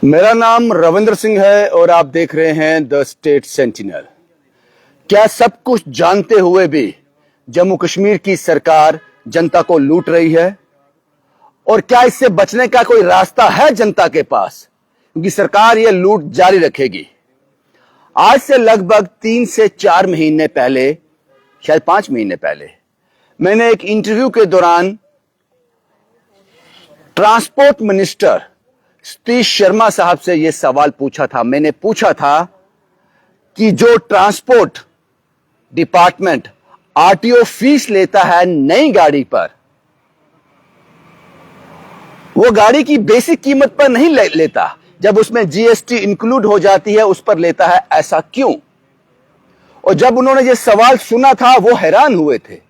मेरा नाम रविंद्र सिंह है और आप देख रहे हैं द स्टेट सेंटिनल। क्या सब कुछ जानते हुए भी जम्मू कश्मीर की सरकार जनता को लूट रही है? और क्या इससे बचने का कोई रास्ता है जनता के पास? क्योंकि सरकार यह लूट जारी रखेगी। आज से लगभग 3 से 4 महीने पहले, शायद 5 महीने पहले, मैंने एक इंटरव्यू के दौरान ट्रांसपोर्ट मिनिस्टर सतीश शर्मा साहब से यह सवाल पूछा था। मैंने पूछा था कि जो ट्रांसपोर्ट डिपार्टमेंट आरटीओ फीस लेता है नई गाड़ी पर, वो गाड़ी की बेसिक कीमत पर नहीं लेता, जब उसमें जीएसटी इंक्लूड हो जाती है उस पर लेता है, ऐसा क्यों? और जब उन्होंने ये सवाल सुना था वो हैरान हुए थे।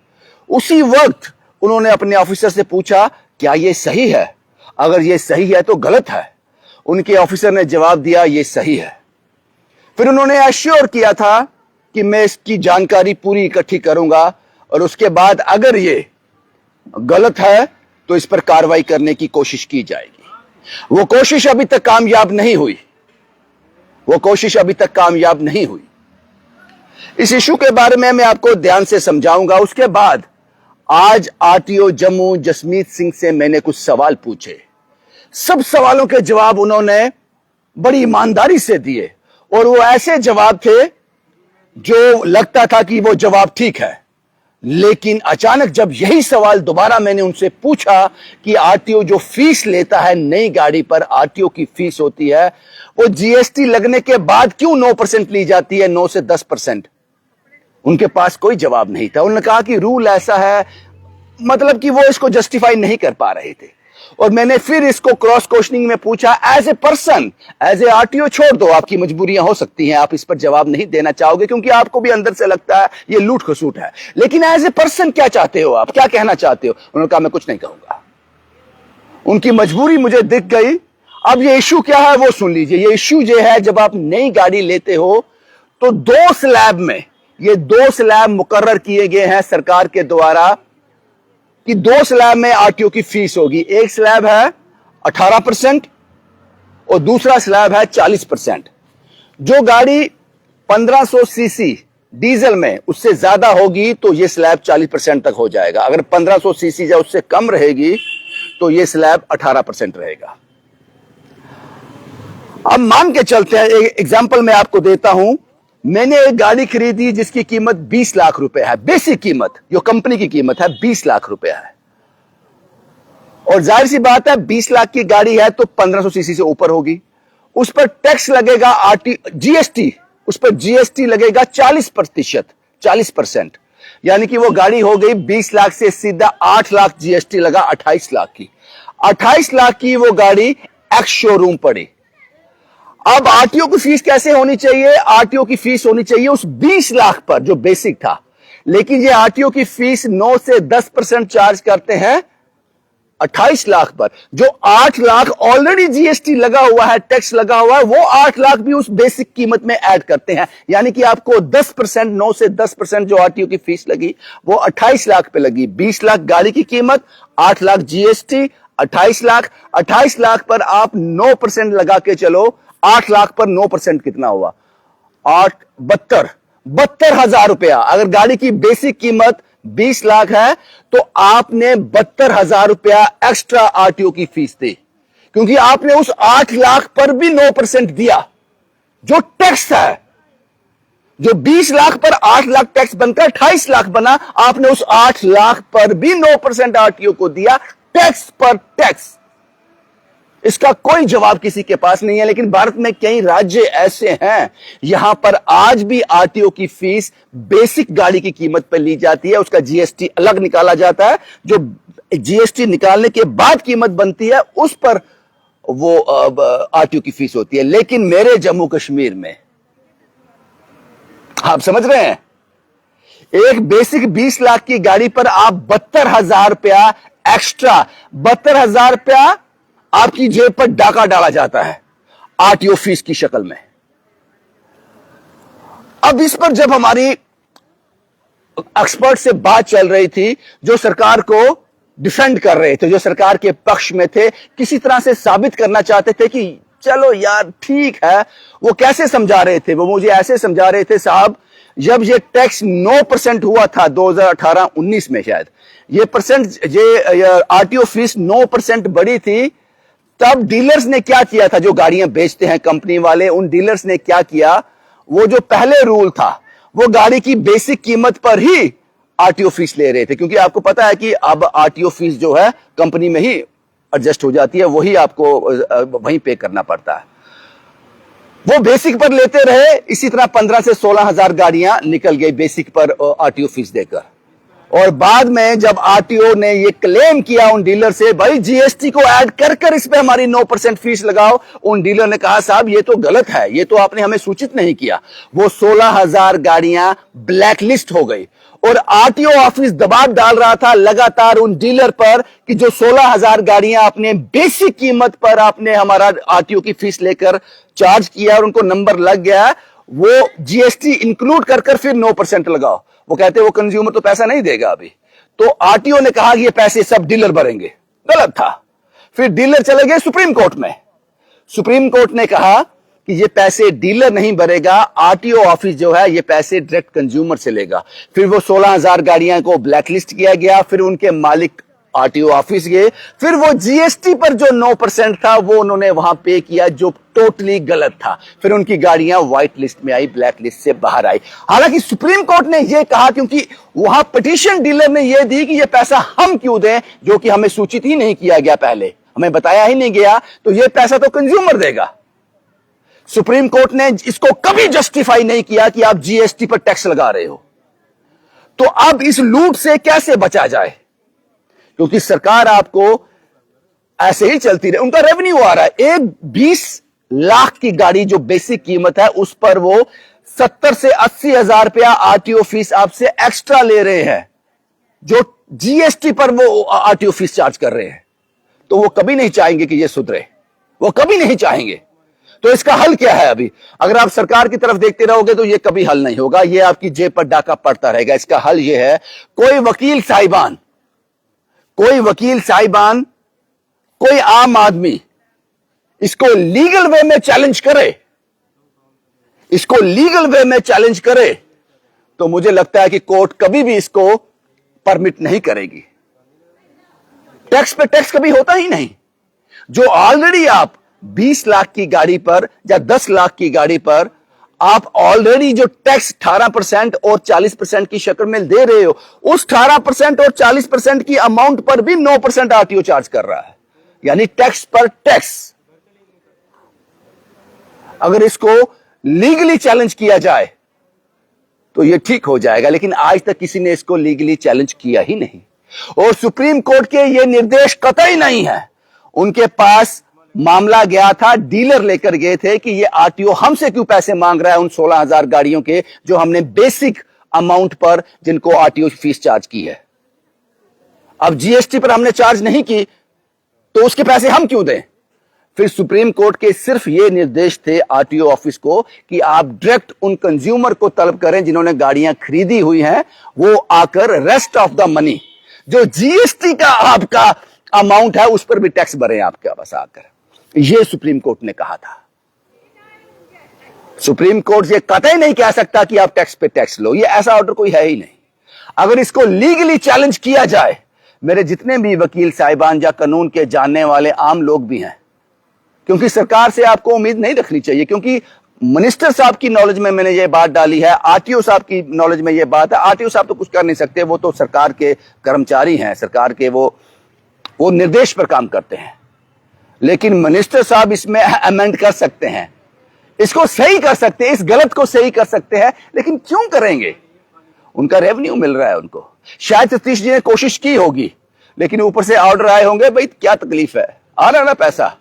उसी वक्त उन्होंने अपने ऑफिसर से पूछा, क्या यह सही है? अगर यह सही है तो गलत है। उनके ऑफिसर ने जवाब दिया, यह सही है। फिर उन्होंने एश्योर किया था कि मैं इसकी जानकारी पूरी इकट्ठी करूंगा और उसके बाद अगर ये गलत है तो इस पर कार्रवाई करने की कोशिश की जाएगी। वो कोशिश अभी तक कामयाब नहीं हुई। इस इशू के बारे में मैं आपको ध्यान से समझाऊंगा। उसके बाद आज आरटीओ जम्मू जसमीत सिंह से मैंने कुछ सवाल पूछे। सब सवालों के जवाब उन्होंने बड़ी ईमानदारी से दिए और वो ऐसे जवाब थे जो लगता था कि वो जवाब ठीक है। लेकिन अचानक जब यही सवाल दोबारा मैंने उनसे पूछा कि आरटीओ जो फीस लेता है नई गाड़ी पर, आरटीओ की फीस होती है, वो जीएसटी लगने के बाद क्यों 9% ली जाती है, 9 से 10%? उनके पास कोई जवाब नहीं था। उन्होंने कहा कि रूल ऐसा है, मतलब कि वो इसको जस्टिफाई नहीं कर पा रहे थे। और मैंने फिर इसको क्रॉस क्वेश्चनिंग में पूछा, as a person, as a RTO छोड़ दो, आपकी मजबूरियां हो सकती हैं, आप इस पर जवाब नहीं देना चाहोगे क्योंकि आपको भी अंदर से लगता है ये लूट खसूट है, लेकिन एज ए पर्सन क्या चाहते हो, आप क्या कहना चाहते हो? उन्होंने कहा, मैं कुछ नहीं कहूंगा। उनकी मजबूरी मुझे दिख गई। अब ये इश्यू क्या है वो सुन लीजिए। ये इश्यू जो है, जब आप नई गाड़ी लेते हो तो 2 स्लैब में, ये 2 स्लैब मुकर्रर किए गए हैं सरकार के द्वारा कि 2 स्लैब में आरटीओ की फीस होगी। एक स्लैब है 18% और दूसरा स्लैब है 40%। जो गाड़ी 1500 सीसी डीजल में उससे ज्यादा होगी तो यह स्लैब 40% तक हो जाएगा। अगर 1500 सीसी या उससे कम रहेगी तो यह स्लैब 18% रहेगा। अब मान के चलते हैं, एक एग्जांपल मैं आपको देता हूं। मैंने एक गाड़ी खरीदी जिसकी कीमत 20 लाख रुपए है। बेसिक कीमत, जो कंपनी की कीमत है, 20 लाख रुपए है। और जाहिर सी बात है, 20 लाख की गाड़ी है तो 1500 सीसी से ऊपर होगी। उस पर टैक्स लगेगा, जीएसटी, उस पर जीएसटी लगेगा 40%। यानी कि वो गाड़ी हो गई 20 लाख से सीधा 8 लाख जीएसटी लगा, 28 लाख की। 28 लाख की वो गाड़ी एक्स शोरूम पड़ी। अब आरटीओ की फीस कैसे होनी चाहिए? आरटीओ की फीस होनी चाहिए उस 20 लाख पर जो बेसिक था, लेकिन ये आरटीओ की फीस 9 से 10% चार्ज करते हैं 28 लाख पर। जो 8 लाख ऑलरेडी जीएसटी लगा हुआ है, टैक्स लगा हुआ है, वो 8 लाख भी उस बेसिक कीमत में ऐड करते हैं। यानी कि आपको 10%, 9 से 10% जो आरटीओ की फीस लगी वो 28 लाख पे लगी। 20 लाख गाड़ी की कीमत, 8 लाख जीएसटी, 28 लाख। 28 लाख पर आप 9% लगा के चलो, 8 लाख पर 9% कितना हुआ? 72 हजार रुपया। अगर गाड़ी की बेसिक कीमत 20 लाख है तो आपने 72 हजार रुपया एक्स्ट्रा आरटीओ की फीस दी, क्योंकि आपने उस 8 लाख पर भी 9% दिया जो टैक्स है। जो 20 लाख पर 8 लाख टैक्स बनकर 28 लाख बना, आपने उस 8 लाख पर भी 9% आरटीओ को दिया, टैक्स पर टैक्स। इसका कोई जवाब किसी के पास नहीं है। लेकिन भारत में कई राज्य ऐसे हैं यहां पर आज भी आरटीओ की फीस बेसिक गाड़ी की कीमत पर ली जाती है, उसका जीएसटी अलग निकाला जाता है। जो जीएसटी निकालने के बाद कीमत बनती है उस पर वो आरटीओ की फीस होती है। लेकिन मेरे जम्मू कश्मीर में, आप समझ रहे हैं, एक बेसिक 20 लाख की गाड़ी पर आप 72 हजार रुपया एक्स्ट्रा, 72 हजार रुपया आपकी जेब पर डाका डाला जाता है आरटीओ फीस की शक्ल में। अब इस पर जब हमारी एक्सपर्ट से बात चल रही थी, जो सरकार को डिफेंड कर रहे थे, जो सरकार के पक्ष में थे, किसी तरह से साबित करना चाहते थे कि चलो यार ठीक है। वो कैसे समझा रहे थे? वो मुझे ऐसे समझा रहे थे, साहब जब ये टैक्स 9% हुआ था 2018-19 में, शायद ये आरटीओ फीस 9% बढ़ी थी, तब डीलर्स ने क्या किया था? जो गाड़ियां बेचते हैं कंपनी वाले, उन डीलर्स ने क्या किया? वो जो पहले रूल था, वो गाड़ी की बेसिक कीमत पर ही आरटीओ फीस ले रहे थे, क्योंकि आपको पता है कि अब आरटीओ फीस जो है कंपनी में ही एडजस्ट हो जाती है, वही आपको वहीं पे करना पड़ता है। वो बेसिक पर लेते रहे, इसी तरह 15 से 16 हजार गाड़ियां निकल गई बेसिक पर आरटीओ फीस देकर। और बाद में जब आरटीओ ने ये क्लेम किया उन डीलर से, भाई जीएसटी को ऐड कर इस पे हमारी 9% फीस लगाओ, उन डीलर ने कहा साहब ये तो गलत है, ये तो आपने हमें सूचित नहीं किया। वो 16,000 गाड़ियां ब्लैकलिस्ट हो गई और आरटीओ ऑफिस दबाव डाल रहा था लगातार उन डीलर पर कि जो 16,000 गाड़ियां अपने बेसिक कीमत पर आपने हमारा आरटीओ की फीस लेकर चार्ज किया और उनको नंबर लग गया, वो जीएसटी इंक्लूड कर फिर 9% लगाओ। वो कहते वो कंज्यूमर तो पैसा नहीं देगा अभी। तो आरटीओ ने कहा कि ये पैसे सब डीलर भरेंगे, गलत था। फिर डीलर चले गए सुप्रीम कोर्ट में। सुप्रीम कोर्ट ने कहा कि ये पैसे डीलर नहीं भरेगा, आरटीओ ऑफिस जो है ये पैसे डायरेक्ट कंज्यूमर से लेगा। फिर वो 16,000 गाड़ियां को ब्लैकलिस्ट किया गया, फिर उनके मालिक आरटीओ ऑफिस गए, फिर वो जीएसटी पर जो 9% था वो उन्होंने वहां पे किया, जो टोटली गलत था। फिर उनकी गाड़ियां व्हाइट लिस्ट में आई, ब्लैक लिस्ट से बाहर आई। हालांकि सुप्रीम कोर्ट ने यह कहा, क्योंकि वहां पिटीशन डीलर ने यह दी कि यह पैसा हम क्यों दें, जो कि हमें सूचित ही नहीं किया गया, पहले हमें बताया ही नहीं गया, तो यह पैसा तो कंज्यूमर देगा। सुप्रीम कोर्ट ने इसको कभी जस्टिफाई नहीं किया कि आप जीएसटी पर टैक्स लगा रहे हो। तो अब इस लूट से कैसे बचा जाए? क्योंकि सरकार आपको ऐसे ही चलती रहे, उनका रेवेन्यू आ रहा है। एक 20 लाख की गाड़ी जो बेसिक कीमत है, उस पर वो 70 से 80 हजार रुपया आरटीओ फीस आपसे एक्स्ट्रा ले रहे हैं, जो जीएसटी पर वो आरटीओ फीस चार्ज कर रहे हैं। तो वो कभी नहीं चाहेंगे कि ये सुधरे, वो कभी नहीं चाहेंगे। तो इसका हल क्या है? अभी अगर आप सरकार की तरफ देखते रहोगे तो ये कभी हल नहीं होगा, ये आपकी जेब पर डाका पड़ता रहेगा। इसका हल ये है, कोई वकील साहिबान, कोई आम आदमी इसको लीगल वे में चैलेंज करे, तो मुझे लगता है कि कोर्ट कभी भी इसको परमिट नहीं करेगी। टैक्स पे टैक्स कभी होता ही नहीं। जो ऑलरेडी आप 20 लाख की गाड़ी पर या 10 लाख की गाड़ी पर आप ऑलरेडी जो टैक्स 18% और 40% की शक्ल में दे रहे हो, उस 18% और 40% की अमाउंट पर भी 9% आरटीओ चार्ज कर रहा है, यानी टैक्स पर टैक्स। अगर इसको लीगली चैलेंज किया जाए तो यह ठीक हो जाएगा, लेकिन आज तक किसी ने इसको लीगली चैलेंज किया ही नहीं। और सुप्रीम कोर्ट के ये निर्देश कतई नहीं है। उनके पास मामला गया था, डीलर लेकर गए थे कि ये आरटीओ हमसे क्यों पैसे मांग रहा है उन 16,000 गाड़ियों के, जो हमने बेसिक अमाउंट पर जिनको आरटीओ फीस चार्ज की है। अब जीएसटी पर हमने चार्ज नहीं की तो उसके पैसे हम क्यों दें? फिर सुप्रीम कोर्ट के सिर्फ ये निर्देश थे आरटीओ ऑफिस को कि आप डायरेक्ट उन कंज्यूमर को तलब करें जिन्होंने गाड़ियां खरीदी हुई हैं, वो आकर रेस्ट ऑफ द मनी, जो जीएसटी का आपका अमाउंट है, उस पर भी टैक्स भरें आपके पास आकर। यह सुप्रीम कोर्ट ने कहा था। सुप्रीम कोर्ट ये कतई नहीं कह सकता कि आप टैक्स पे टैक्स लो, ये ऐसा ऑर्डर कोई है ही नहीं। अगर इसको लीगली चैलेंज किया जाए, मेरे जितने भी वकील साहिबान या कानून के जानने वाले आम लोग भी हैं, क्योंकि सरकार से आपको उम्मीद नहीं रखनी चाहिए, क्योंकि मिनिस्टर साहब की नॉलेज में मैंने ये बात डाली है, आरटीओ साहब की नॉलेज में ये बात है। आरटीओ साहब तो कुछ कर नहीं सकते, वो तो सरकार के कर्मचारी हैं, सरकार के वो निर्देश पर काम करते हैं। लेकिन मिनिस्टर साहब इसमें अमेंड कर सकते हैं, इसको सही कर सकते हैं, इस गलत को सही कर सकते हैं। लेकिन क्यों करेंगे? उनका रेवेन्यू मिल रहा है उनको। शायद सतीश जी ने कोशिश की होगी, लेकिन ऊपर से ऑर्डर आए होंगे, भाई क्या तकलीफ है, आ रहा ना पैसा,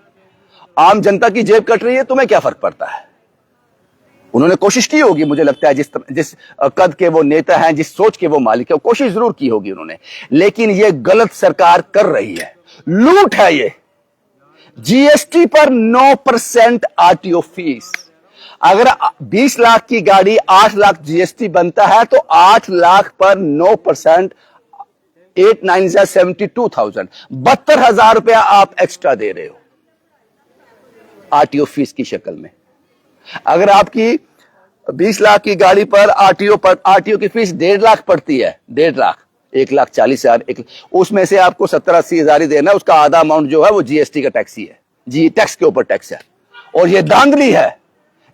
आम जनता की जेब कट रही है, तुम्हें क्या फर्क पड़ता है। उन्होंने कोशिश की होगी, मुझे लगता है जिस कद के वो नेता हैं, जिस सोच के वो मालिक है, कोशिश जरूर की होगी उन्होंने। लेकिन ये गलत सरकार कर रही है, लूट है ये। जीएसटी पर 9% आरटीओ फीस। अगर 20 लाख की गाड़ी 8 लाख जीएसटी बनता है, तो 8 लाख पर 9% 8 9 72,000, 72,000 रुपया आप एक्स्ट्रा दे रहे हो आरटीओ फीस की शक्ल में। अगर आपकी 20 लाख की गाड़ी पर आरटीओ की फीस 1.5 लाख पड़ती है, 1.5 लाख, 1,40,000, उसमें से आपको 70-80 हजार ही देना, उसका आधा अमाउंट जो है वो जीएसटी का टैक्स ही है, जी टैक्स के ऊपर टैक्स है। और ये धांधली है,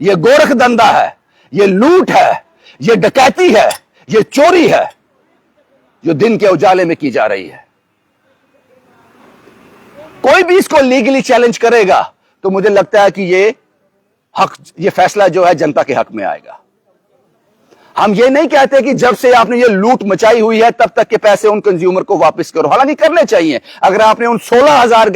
ये गोरख धंधा है, ये लूट है, ये डकैती है, ये चोरी है जो दिन के उजाले में की जा रही है। कोई भी इसको लीगली चैलेंज करेगा तो मुझे लगता है कि ये फैसला जो है जनता के हक में आएगा। हम ये नहीं कहते कि जब से आपने ये लूट मचाई हुई है तब तक के पैसे उन कंज्यूमर को वापस करो, हालांकि करने चाहिए। अगर आपने उन 16,000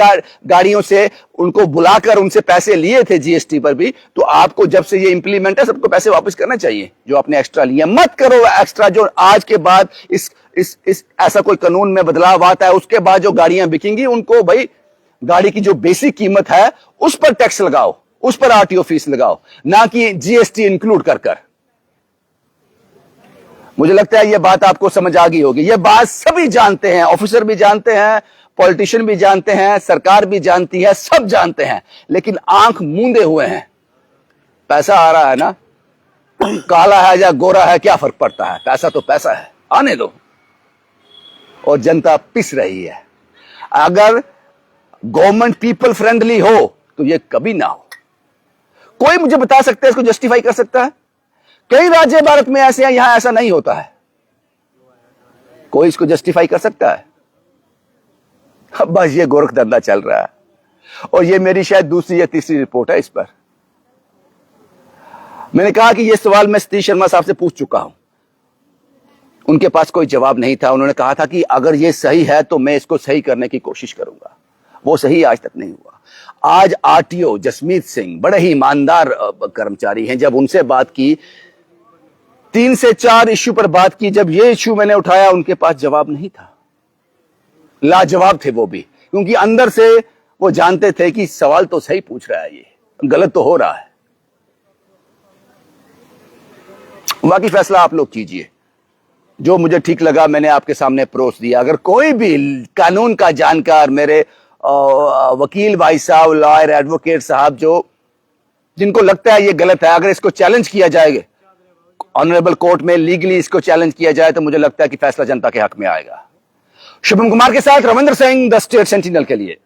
गाड़ियों से उनको बुलाकर उनसे पैसे लिए थे जीएसटी पर भी, तो आपको जब से ये इंप्लीमेंट है सबको पैसे वापस करने चाहिए जो आपने एक्स्ट्रा लिए। मत करो एक्स्ट्रा जो आज के बाद इस ऐसा कोई कानून में बदलाव आता है उसके बाद जो गाड़ियां बिकेंगी उनको भाई गाड़ी की जो बेसिक कीमत है उस पर टैक्स लगाओ, उस पर आरटीओ फीस लगाओ, ना कि जीएसटी इंक्लूड कर। मुझे लगता है यह बात आपको समझ आ गई होगी। यह बात सभी जानते हैं, ऑफिसर भी जानते हैं, पॉलिटिशियन भी जानते हैं, सरकार भी जानती है, सब जानते हैं, लेकिन आंख मूंदे हुए हैं। पैसा आ रहा है ना, काला है या गोरा है क्या फर्क पड़ता है, पैसा तो पैसा है, आने दो। और जनता पिस रही है। अगर गवर्नमेंट पीपल फ्रेंडली हो तो यह कभी ना हो। कोई मुझे बता सकता है, इसको जस्टिफाई कर सकता है? कई राज्य भारत में ऐसे हैं, यहां ऐसा नहीं होता है। कोई इसको जस्टिफाई कर सकता है? अब बस ये गोरख धंधा चल रहा है। और ये मेरी शायद दूसरी या तीसरी रिपोर्ट है इस पर। मैंने कहा कि ये सवाल मैं सतीश शर्मा साहब से पूछ चुका हूं, उनके पास कोई जवाब नहीं था। उन्होंने कहा था कि अगर ये सही है तो मैं इसको सही करने की कोशिश करूंगा। वो सही आज तक नहीं हुआ। आज आरटीओ जसमीत सिंह बड़े ही ईमानदार कर्मचारी हैं। जब उनसे बात की, 3 से 4 इश्यू पर बात की, जब ये इश्यू मैंने उठाया उनके पास जवाब नहीं था। लाजवाब थे वो भी, क्योंकि अंदर से वो जानते थे कि सवाल तो सही पूछ रहा है, ये गलत तो हो रहा है। बाकी फैसला आप लोग कीजिए। जो मुझे ठीक लगा मैंने आपके सामने परोस दिया। अगर कोई भी कानून का जानकार, मेरे वकील भाई साहब, लॉयर, एडवोकेट साहब, जिनको लगता है ये गलत है, अगर इसको चैलेंज किया जाएगा ऑनरेबल कोर्ट में, लीगली इसको चैलेंज किया जाए, तो मुझे लगता है कि फैसला जनता के हक में आएगा। शुभम कुमार के साथ Ravindra Singh, the state sentinel के लिए।